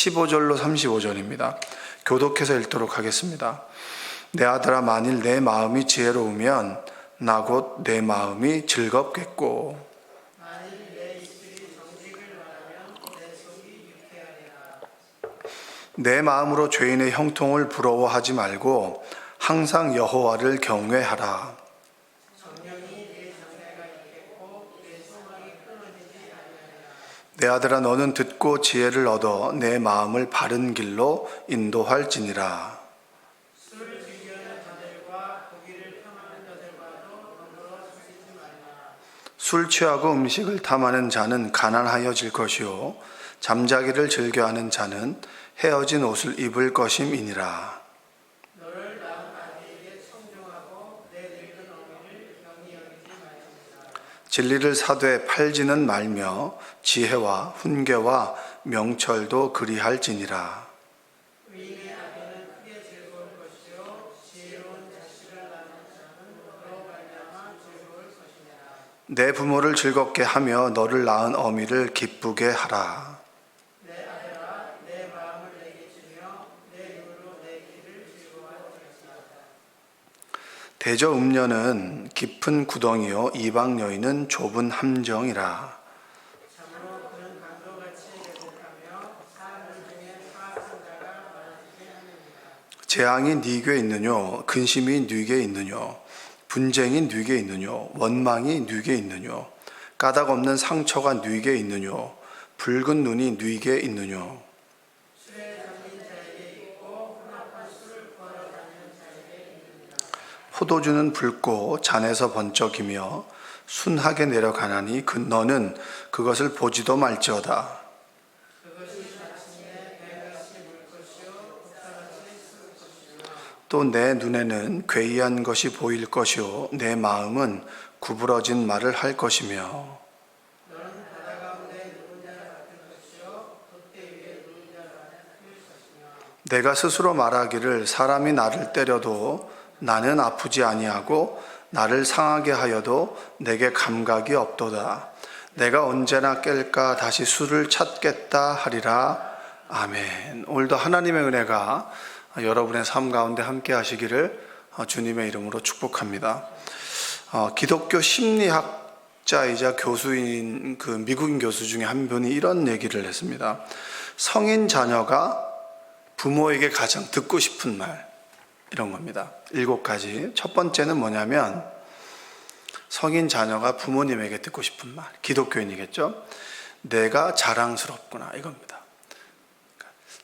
15절로 35절입니다. 교독해서 읽도록 하겠습니다. 내 아들아, 만일 내 마음이 지혜로우면 나 곧 내 마음이 즐겁겠고 내 마음으로 죄인의 형통을 부러워하지 말고 항상 여호와를 경외하라. 내 아들아, 너는 듣고 지혜를 얻어 내 마음을 바른 길로 인도할지니라. 술 취하고 음식을 탐하는 자는 가난하여질 것이요 잠자기를 즐겨하는 자는 헤어진 옷을 입을 것임이니라. 진리를 사되 팔지는 말며 지혜와 훈계와 명철도 그리할지니라. 내 부모를 즐겁게 하며 너를 낳은 어미를 기쁘게 하라. 대저 음녀는 깊은 구덩이요 이방 여인은 좁은 함정이라. 재앙이 네게 있느뇨 근심이 네게 있느뇨 분쟁이 네게 있느뇨 원망이 네게 있느뇨 까닭 없는 상처가 네게 있느뇨 붉은 눈이 네게 있느뇨. 포도주는 붉고 잔에서 번쩍이며 순하게 내려가나니 너는 그것을 보지도 말지어다. 또 내 눈에는 괴이한 것이 보일 것이요 내 마음은 구부러진 말을 할 것이며 내가 스스로 말하기를 사람이 나를 때려도 나는 아프지 아니하고 나를 상하게 하여도 내게 감각이 없도다. 내가 언제나 깰까 다시 수를 찾겠다 하리라. 아멘. 오늘도 하나님의 은혜가 여러분의 삶 가운데 함께 하시기를 주님의 이름으로 축복합니다. 기독교 심리학자이자 교수인 그 미국인 교수 중에 한 분이 이런 얘기를 했습니다. 성인 자녀가 부모에게 가장 듣고 싶은 말, 이런 겁니다. 7가지. 첫 번째는 뭐냐면 성인 자녀가 부모님에게 듣고 싶은 말, 기독교인이겠죠. 내가 자랑스럽구나, 이겁니다.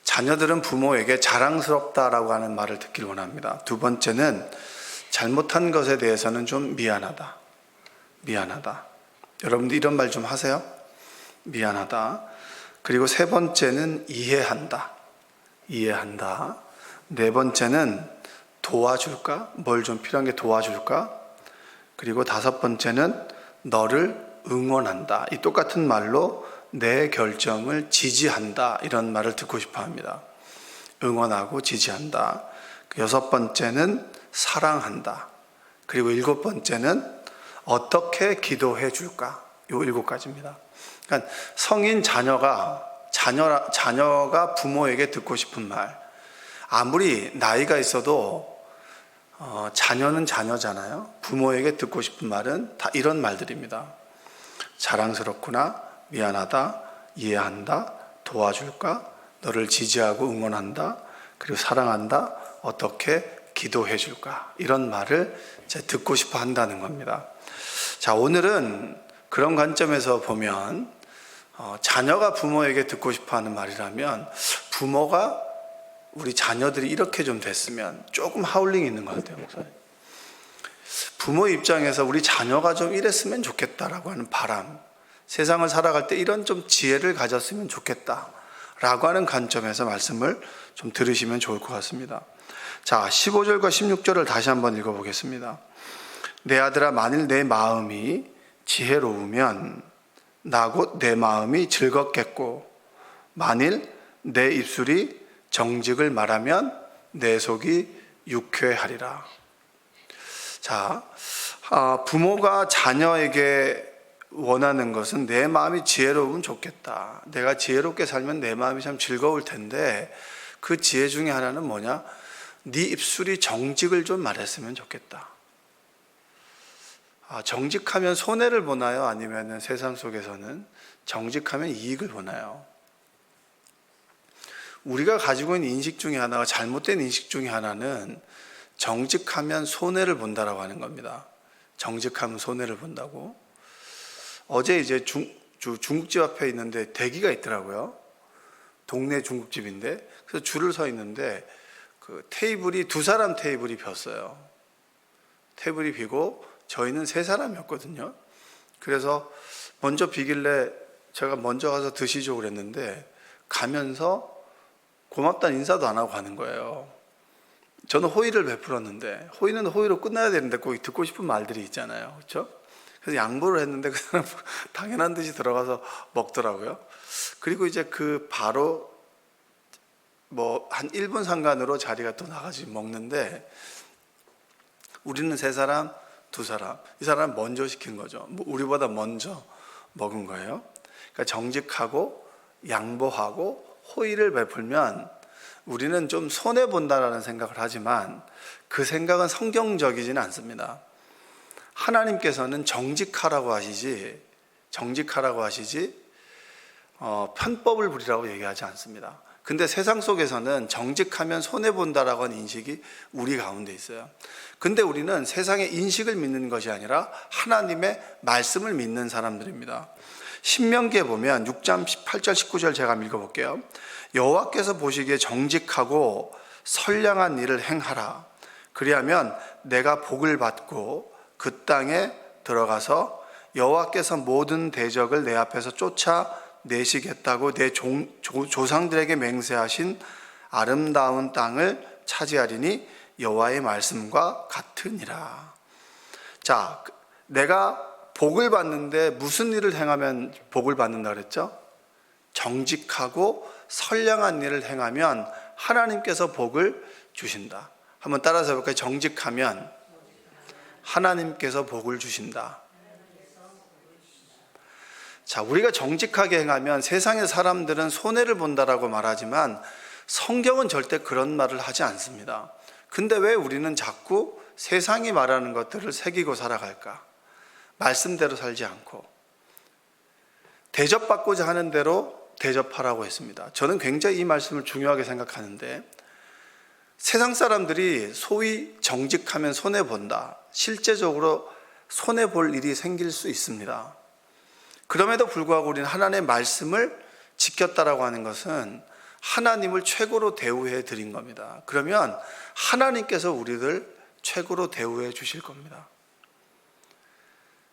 자녀들은 부모에게 자랑스럽다라고 하는 말을 듣길 원합니다. 두 번째는 잘못한 것에 대해서는 좀 미안하다. 여러분들 이런 말 좀 하세요? 미안하다. 그리고 세 번째는 이해한다. 네 번째는 도와줄까? 뭘 좀 필요한 게 도와줄까? 그리고 5번째는 너를 응원한다. 이 똑같은 말로 내 결정을 지지한다. 이런 말을 듣고 싶어 합니다. 응원하고 지지한다. 6번째는 사랑한다. 그리고 7번째는 어떻게 기도해 줄까? 요 7가지입니다. 그러니까 성인 자녀가 부모에게 듣고 싶은 말, 아무리 나이가 있어도 자녀는 자녀잖아요. 부모에게 듣고 싶은 말은 다 이런 말들입니다. 자랑스럽구나, 미안하다, 이해한다, 도와줄까, 너를 지지하고 응원한다, 그리고 사랑한다, 어떻게 기도해 줄까, 이런 말을 듣고 싶어 한다는 겁니다. 자, 오늘은 그런 관점에서 보면 자녀가 부모에게 듣고 싶어 하는 말이라면 부모가 우리 자녀들이 이렇게 좀 됐으면, 조금 하울링이 있는 것 같아요, 목사님. 부모 입장에서 우리 자녀가 좀 이랬으면 좋겠다라고 하는 바람, 세상을 살아갈 때 이런 좀 지혜를 가졌으면 좋겠다라고 하는 관점에서 말씀을 좀 들으시면 좋을 것 같습니다. 자, 15절과 16절을 다시 한번 읽어보겠습니다. 내 아들아, 만일 내 마음이 지혜로우면 나 곧 내 마음이 즐겁겠고 만일 내 입술이 정직을 말하면 내 속이 유쾌하리라. 자, 부모가 자녀에게 원하는 것은 내 마음이 지혜로우면 좋겠다. 내가 지혜롭게 살면 내 마음이 참 즐거울 텐데 그 지혜 중에 하나는 뭐냐? 네 입술이 정직을 좀 말했으면 좋겠다. 정직하면 손해를 보나요? 아니면 세상 속에서는 정직하면 이익을 보나요? 우리가 가지고 있는 인식 중에 하나가, 잘못된 인식 중에 하나는 정직하면 손해를 본다라고 하는 겁니다. 정직하면 손해를 본다고. 어제 이제 중국집 앞에 있는데 대기가 있더라고요. 동네 중국집인데, 그래서 줄을 서 있는데 그 테이블이 두 사람 테이블이 폈어요. 테이블이 비고 저희는 세 사람이었거든요. 그래서 먼저 비길래 제가 먼저 가서 드시죠 그랬는데, 가면서 고맙다는 인사도 안 하고 가는 거예요. 저는 호의를 베풀었는데, 호의는 호의로 끝나야 되는데 꼭 듣고 싶은 말들이 있잖아요. 그렇죠? 그래서 양보를 했는데 그 사람 당연한 듯이 들어가서 먹더라고요. 그리고 이제 그 바로 한 1분 상간으로 자리가 또 나가지고 먹는데, 우리는 세 사람, 두 사람, 이 사람 먼저 시킨 거죠. 우리보다 먼저 먹은 거예요. 그러니까 정직하고 양보하고 호의를 베풀면 우리는 좀 손해본다라는 생각을 하지만 그 생각은 성경적이지는 않습니다. 하나님께서는 정직하라고 하시지 편법을 부리라고 얘기하지 않습니다. 근데 세상 속에서는 정직하면 손해본다라고 하는 인식이 우리 가운데 있어요. 근데 우리는 세상의 인식을 믿는 것이 아니라 하나님의 말씀을 믿는 사람들입니다. 신명기에 보면 6장 18절 19절 제가 읽어볼게요. 여호와께서 보시기에 정직하고 선량한 일을 행하라. 그리하면 내가 복을 받고 그 땅에 들어가서 여호와께서 모든 대적을 내 앞에서 쫓아내시겠다고 내 조상들에게 맹세하신 아름다운 땅을 차지하리니 여호와의 말씀과 같으니라. 자, 내가 복을 받는데 무슨 일을 행하면 복을 받는다 그랬죠? 정직하고 선량한 일을 행하면 하나님께서 복을 주신다. 한번 따라서 해볼까요? 정직하면 하나님께서 복을 주신다. 자, 우리가 정직하게 행하면 세상의 사람들은 손해를 본다라고 말하지만 성경은 절대 그런 말을 하지 않습니다. 근데 왜 우리는 자꾸 세상이 말하는 것들을 새기고 살아갈까? 말씀대로 살지 않고 대접받고자 하는 대로 대접하라고 했습니다. 저는 굉장히 이 말씀을 중요하게 생각하는데, 세상 사람들이 소위 정직하면 손해본다, 실제적으로 손해볼 일이 생길 수 있습니다. 그럼에도 불구하고 우리는 하나님의 말씀을 지켰다라고 하는 것은 하나님을 최고로 대우해 드린 겁니다. 그러면 하나님께서 우리를 최고로 대우해 주실 겁니다.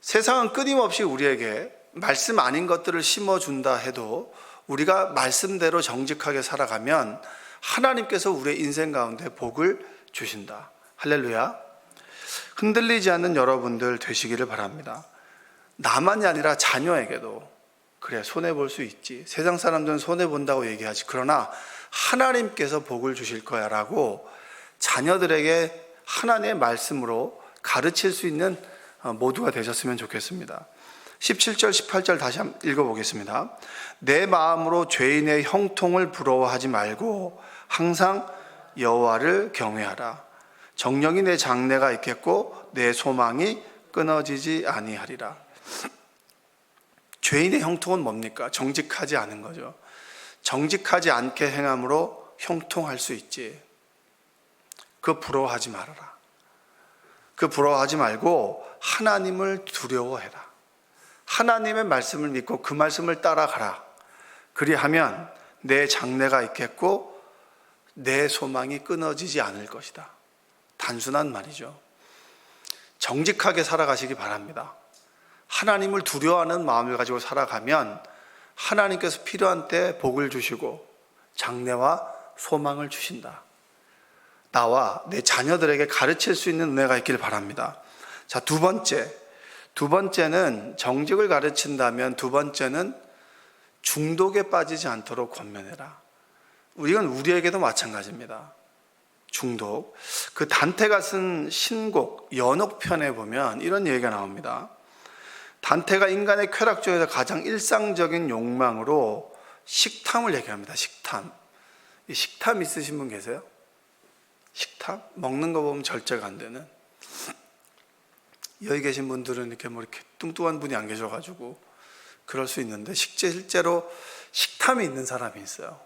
세상은 끊임없이 우리에게 말씀 아닌 것들을 심어준다 해도 우리가 말씀대로 정직하게 살아가면 하나님께서 우리의 인생 가운데 복을 주신다. 할렐루야. 흔들리지 않는 여러분들 되시기를 바랍니다. 나만이 아니라 자녀에게도 그래, 손해볼 수 있지. 세상 사람들은 손해본다고 얘기하지. 그러나 하나님께서 복을 주실 거야 라고 자녀들에게 하나님의 말씀으로 가르칠 수 있는 모두가 되셨으면 좋겠습니다. 17절 18절 다시 한번 읽어보겠습니다. 내 마음으로 죄인의 형통을 부러워하지 말고 항상 여호와를 경외하라. 정령이 내 장래가 있겠고 내 소망이 끊어지지 아니하리라. 죄인의 형통은 뭡니까? 정직하지 않은 거죠. 정직하지 않게 행함으로 형통할 수 있지. 그 부러워하지 말아라. 그 부러워하지 말고 하나님을 두려워해라. 하나님의 말씀을 믿고 그 말씀을 따라가라. 그리하면 내 장래가 있겠고 내 소망이 끊어지지 않을 것이다. 단순한 말이죠. 정직하게 살아가시기 바랍니다. 하나님을 두려워하는 마음을 가지고 살아가면 하나님께서 필요한 때 복을 주시고 장래와 소망을 주신다. 나와 내 자녀들에게 가르칠 수 있는 은혜가 있기를 바랍니다. 자, 두 번째는 정직을 가르친다면 두 번째는 중독에 빠지지 않도록 권면해라. 이건 우리에게도 마찬가지입니다. 중독. 그 단테가 쓴 신곡 연옥편에 보면 이런 얘기가 나옵니다. 단테가 인간의 쾌락 중에서 가장 일상적인 욕망으로 식탐을 얘기합니다. 식탐. 이 식탐 있으신 분 계세요? 식탐? 먹는 거 보면 절제가 안 되는. 여기 계신 분들은 이렇게 뚱뚱한 분이 안 계셔가지고 그럴 수 있는데, 실제로 식탐이 있는 사람이 있어요.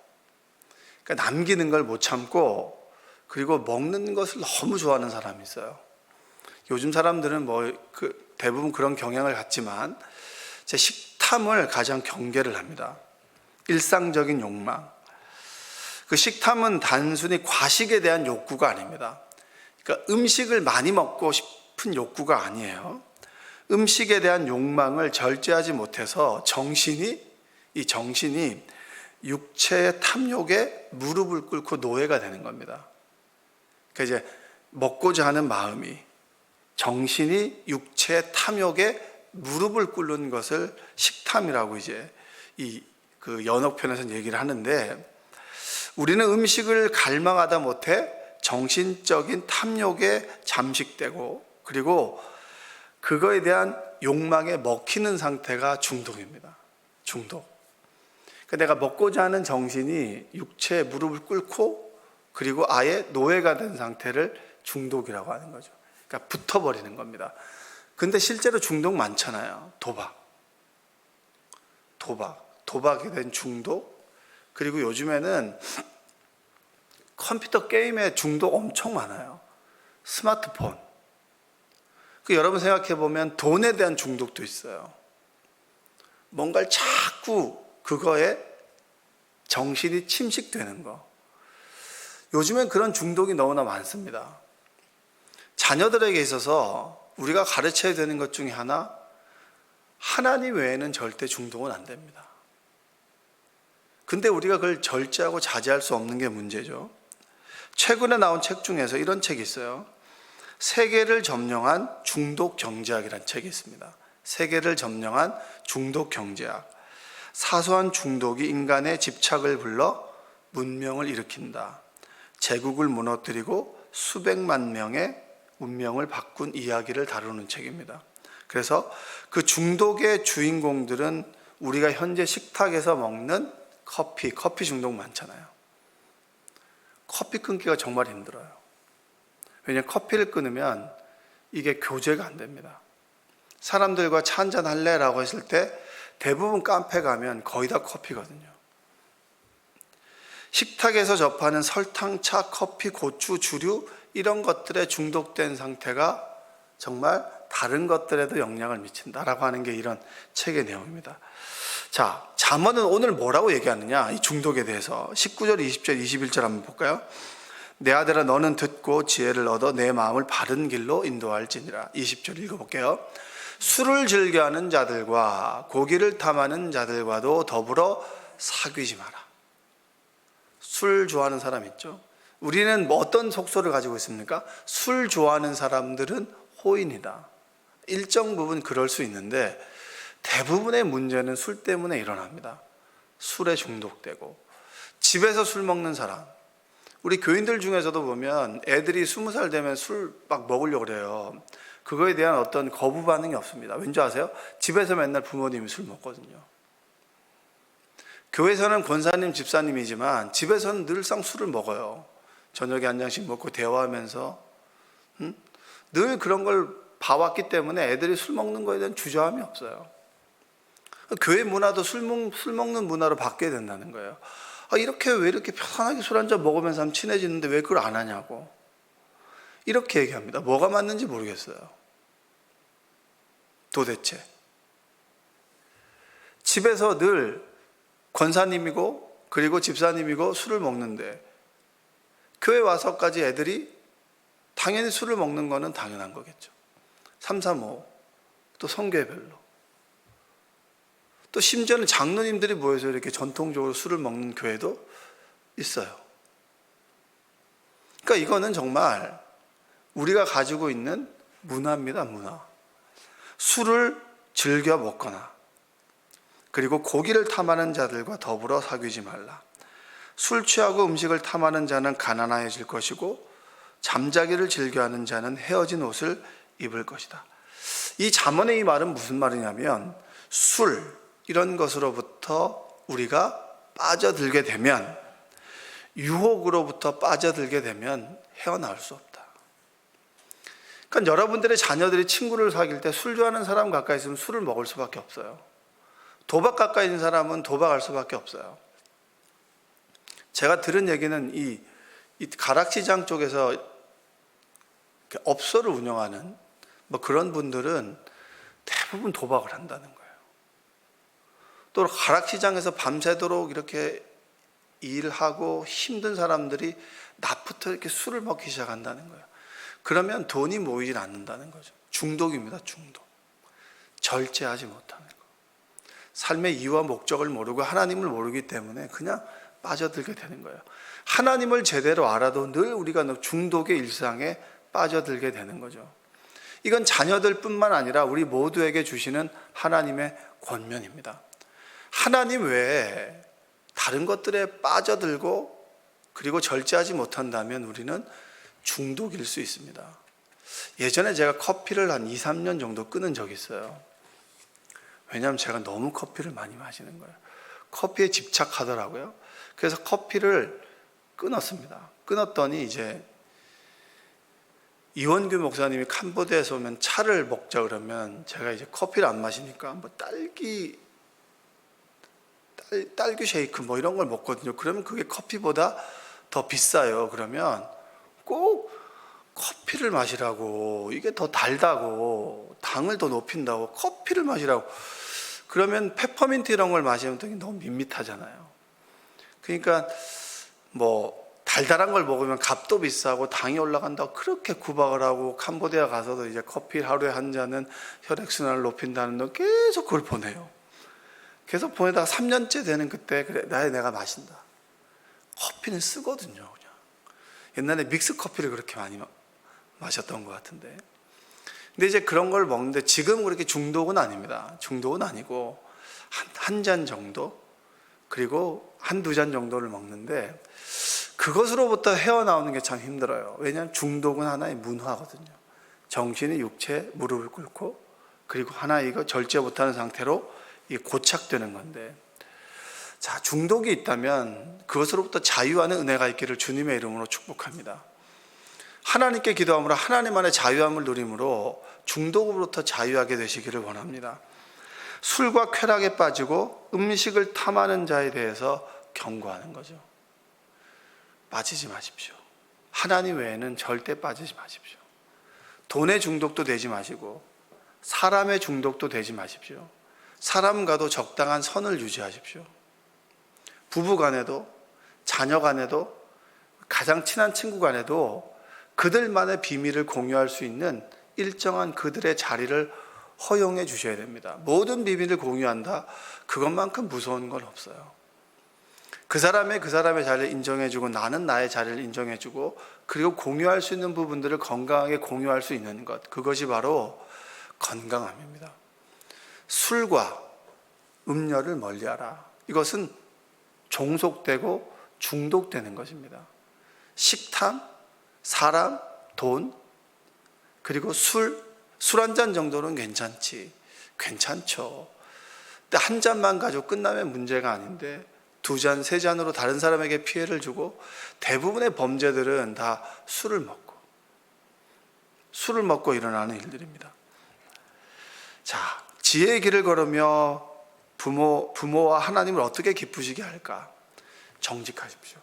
그러니까 남기는 걸 못 참고, 그리고 먹는 것을 너무 좋아하는 사람이 있어요. 요즘 사람들은 대부분 그런 경향을 갖지만, 제 식탐을 가장 경계를 합니다. 일상적인 욕망. 그 식탐은 단순히 과식에 대한 욕구가 아닙니다. 그러니까 음식을 많이 먹고 싶은 욕구가 아니에요. 음식에 대한 욕망을 절제하지 못해서 이 정신이 육체의 탐욕에 무릎을 꿇고 노예가 되는 겁니다. 그러니까 이제 먹고자 하는 마음이, 정신이 육체의 탐욕에 무릎을 꿇는 것을 식탐이라고 이제 그 연옥편에서는 얘기를 하는데, 우리는 음식을 갈망하다 못해 정신적인 탐욕에 잠식되고, 그리고 그거에 대한 욕망에 먹히는 상태가 중독입니다. 중독. 그러니까 내가 먹고자 하는 정신이 육체에 무릎을 꿇고, 그리고 아예 노예가 된 상태를 중독이라고 하는 거죠. 그러니까 붙어버리는 겁니다. 근데 실제로 중독 많잖아요. 도박에 대한 중독. 그리고 요즘에는 컴퓨터 게임에 중독 엄청 많아요. 스마트폰. 여러분 생각해 보면 돈에 대한 중독도 있어요. 뭔가를 자꾸 그거에 정신이 침식되는 거. 요즘엔 그런 중독이 너무나 많습니다. 자녀들에게 있어서 우리가 가르쳐야 되는 것 중에 하나님 외에는 절대 중독은 안 됩니다. 근데 우리가 그걸 절제하고 자제할 수 없는 게 문제죠. 최근에 나온 책 중에서 이런 책이 있어요. 세계를 점령한 중독 경제학이라는 책이 있습니다. 세계를 점령한 중독 경제학. 사소한 중독이 인간의 집착을 불러 문명을 일으킨다. 제국을 무너뜨리고 수백만 명의 운명을 바꾼 이야기를 다루는 책입니다. 그래서 그 중독의 주인공들은 우리가 현재 식탁에서 먹는 커피 중독 많잖아요. 커피 끊기가 정말 힘들어요. 왜냐하면 커피를 끊으면 이게 교제가 안 됩니다. 사람들과 차 한잔 할래라고 했을 때 대부분 카페 가면 거의 다 커피거든요. 식탁에서 접하는 설탕, 차, 커피, 고추, 주류 이런 것들에 중독된 상태가 정말 다른 것들에도 영향을 미친다라고 하는 게 이런 책의 내용입니다. 자, 잠언은 오늘 뭐라고 얘기하느냐, 이 중독에 대해서 19절, 20절, 21절 한번 볼까요? 내 아들아 너는 듣고 지혜를 얻어 내 마음을 바른 길로 인도할지니라. 20절 읽어볼게요. 술을 즐겨하는 자들과 고기를 탐하는 자들과도 더불어 사귀지 마라. 술 좋아하는 사람 있죠? 우리는 어떤 속소를 가지고 있습니까? 술 좋아하는 사람들은 호인이다. 일정 부분 그럴 수 있는데 대부분의 문제는 술 때문에 일어납니다. 술에 중독되고. 집에서 술 먹는 사람, 우리 교인들 중에서도 보면 애들이 20살 되면 술 막 먹으려고 그래요. 그거에 대한 어떤 거부 반응이 없습니다. 왠지 아세요? 집에서 맨날 부모님이 술 먹거든요. 교회에서는 권사님, 집사님이지만 집에서는 늘상 술을 먹어요. 저녁에 한 잔씩 먹고 대화하면서 늘 그런 걸 봐왔기 때문에 애들이 술 먹는 거에 대한 주저함이 없어요. 교회 문화도 술 먹는 문화로 바뀌어야 된다는 거예요. 왜 이렇게 편하게 술 한잔 먹으면서 하면 친해지는데 왜 그걸 안 하냐고. 이렇게 얘기합니다. 뭐가 맞는지 모르겠어요. 도대체. 집에서 늘 권사님이고 그리고 집사님이고 술을 먹는데 교회 와서까지 애들이 당연히 술을 먹는 거는 당연한 거겠죠. 335, 또 성교회별로. 또 심지어는 장로님들이 모여서 이렇게 전통적으로 술을 먹는 교회도 있어요. 그러니까 이거는 정말 우리가 가지고 있는 문화입니다, 문화. 술을 즐겨 먹거나 그리고 고기를 탐하는 자들과 더불어 사귀지 말라. 술 취하고 음식을 탐하는 자는 가난해질 것이고 잠자기를 즐겨하는 자는 헤어진 옷을 입을 것이다. 이 잠언의 이 말은 무슨 말이냐면 술 이런 것으로부터 우리가 빠져들게 되면, 유혹으로부터 빠져들게 되면 헤어나올 수 없다. 그러니까 여러분들의 자녀들이 친구를 사귈 때 술 좋아하는 사람 가까이 있으면 술을 먹을 수밖에 없어요. 도박 가까이 있는 사람은 도박할 수밖에 없어요. 제가 들은 얘기는 이 가락시장 쪽에서 업소를 운영하는 그런 분들은 대부분 도박을 한다는 거예요. 또 가락시장에서 밤새도록 이렇게 일하고 힘든 사람들이 낮부터 이렇게 술을 먹기 시작한다는 거예요. 그러면 돈이 모이질 않는다는 거죠. 중독입니다, 중독. 절제하지 못하는 거. 삶의 이유와 목적을 모르고 하나님을 모르기 때문에 그냥 빠져들게 되는 거예요. 하나님을 제대로 알아도 늘 우리가 중독의 일상에 빠져들게 되는 거죠. 이건 자녀들뿐만 아니라 우리 모두에게 주시는 하나님의 권면입니다. 하나님 외에 다른 것들에 빠져들고 그리고 절제하지 못한다면 우리는 중독일 수 있습니다. 예전에 제가 커피를 한 2, 3년 정도 끊은 적이 있어요. 왜냐하면 제가 너무 커피를 많이 마시는 거예요. 커피에 집착하더라고요. 그래서 커피를 끊었습니다. 끊었더니 이제 이원규 목사님이 캄보디아에서 오면 차를 먹자 그러면 제가 이제 커피를 안 마시니까 딸기 쉐이크 이런 걸 먹거든요. 그러면 그게 커피보다 더 비싸요. 그러면 꼭 커피를 마시라고, 이게 더 달다고, 당을 더 높인다고 커피를 마시라고. 그러면 페퍼민트 이런 걸 마시면 되게 너무 밋밋하잖아요. 그러니까 달달한 걸 먹으면 값도 비싸고 당이 올라간다고 그렇게 구박을 하고, 캄보디아 가서도 이제 커피 하루에 한 잔은 혈액순환을 높인다는 거 계속 그걸 보내요. 계속 보내다가 3년째 되는 그때, 그래, 내가 마신다. 커피는 쓰거든요, 그냥. 옛날에 믹스 커피를 그렇게 많이 마셨던 것 같은데. 근데 이제 그런 걸 먹는데 지금 그렇게 중독은 아닙니다. 중독은 아니고 한 잔 정도, 그리고 한두 잔 정도를 먹는데 그것으로부터 헤어나오는 게 참 힘들어요. 왜냐하면 중독은 하나의 문화거든요. 정신이 육체에 무릎을 꿇고, 그리고 하나 이거 절제 못하는 상태로 고착되는 건데, 자, 중독이 있다면 그것으로부터 자유하는 은혜가 있기를 주님의 이름으로 축복합니다. 하나님께 기도함으로 하나님 안에 자유함을 누림으로 중독으로부터 자유하게 되시기를 원합니다. 술과 쾌락에 빠지고 음식을 탐하는 자에 대해서 경고하는 거죠. 빠지지 마십시오. 하나님 외에는 절대 빠지지 마십시오. 돈의 중독도 되지 마시고 사람의 중독도 되지 마십시오. 사람과도 적당한 선을 유지하십시오. 부부 간에도, 자녀 간에도, 가장 친한 친구 간에도 그들만의 비밀을 공유할 수 있는 일정한 그들의 자리를 허용해 주셔야 됩니다. 모든 비밀을 공유한다, 그것만큼 무서운 건 없어요. 그 사람의 자리를 인정해주고 나는 나의 자리를 인정해주고, 그리고 공유할 수 있는 부분들을 건강하게 공유할 수 있는 것, 그것이 바로 건강함입니다. 술과 음료를 멀리하라. 이것은 종속되고 중독되는 것입니다. 식탐, 사람, 돈, 그리고 술 한 잔 정도는 괜찮죠. 근데 한 잔만 가지고 끝나면 문제가 아닌데 2잔, 3잔으로 다른 사람에게 피해를 주고, 대부분의 범죄들은 다 술을 먹고 일어나는 일들입니다. 자, 지혜의 길을 걸으며 부모와 하나님을 어떻게 기쁘시게 할까? 정직하십시오.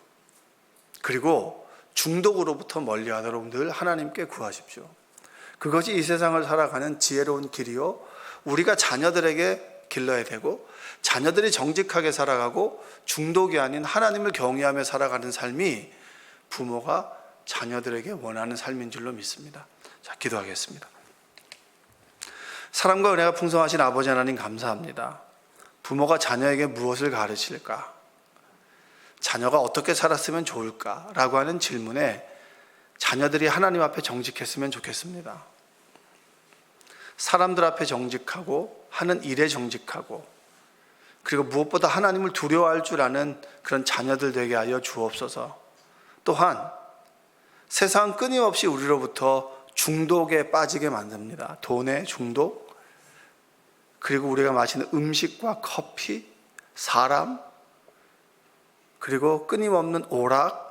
그리고 중독으로부터 멀리하도록 늘 하나님께 구하십시오. 그것이 이 세상을 살아가는 지혜로운 길이요, 우리가 자녀들에게 길러야 되고, 자녀들이 정직하게 살아가고 중독이 아닌 하나님을 경외하며 살아가는 삶이 부모가 자녀들에게 원하는 삶인 줄로 믿습니다. 자, 기도하겠습니다. 사랑과 은혜가 풍성하신 아버지 하나님, 감사합니다. 부모가 자녀에게 무엇을 가르칠까? 자녀가 어떻게 살았으면 좋을까? 라고 하는 질문에 자녀들이 하나님 앞에 정직했으면 좋겠습니다. 사람들 앞에 정직하고 하는 일에 정직하고, 그리고 무엇보다 하나님을 두려워할 줄 아는 그런 자녀들 되게 하여 주옵소서. 또한 세상 끊임없이 우리로부터 중독에 빠지게 만듭니다. 돈의 중독, 그리고 우리가 마시는 음식과 커피, 사람, 그리고 끊임없는 오락,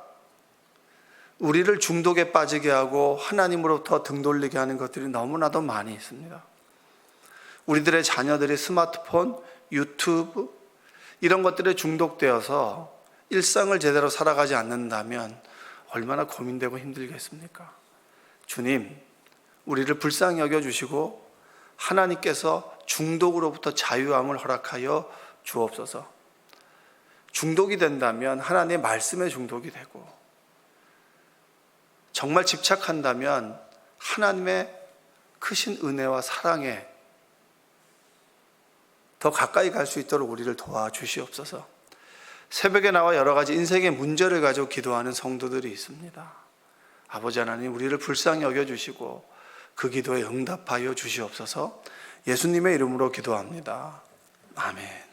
우리를 중독에 빠지게 하고 하나님으로부터 등 돌리게 하는 것들이 너무나도 많이 있습니다. 우리들의 자녀들이 스마트폰, 유튜브 이런 것들에 중독되어서 일상을 제대로 살아가지 않는다면 얼마나 고민되고 힘들겠습니까? 주님, 우리를 불쌍히 여겨주시고 하나님께서 중독으로부터 자유함을 허락하여 주옵소서. 중독이 된다면 하나님의 말씀에 중독이 되고, 정말 집착한다면 하나님의 크신 은혜와 사랑에 더 가까이 갈 수 있도록 우리를 도와주시옵소서. 새벽에 나와 여러 가지 인생의 문제를 가지고 기도하는 성도들이 있습니다. 아버지 하나님, 우리를 불쌍히 여겨주시고 그 기도에 응답하여 주시옵소서. 예수님의 이름으로 기도합니다. 아멘.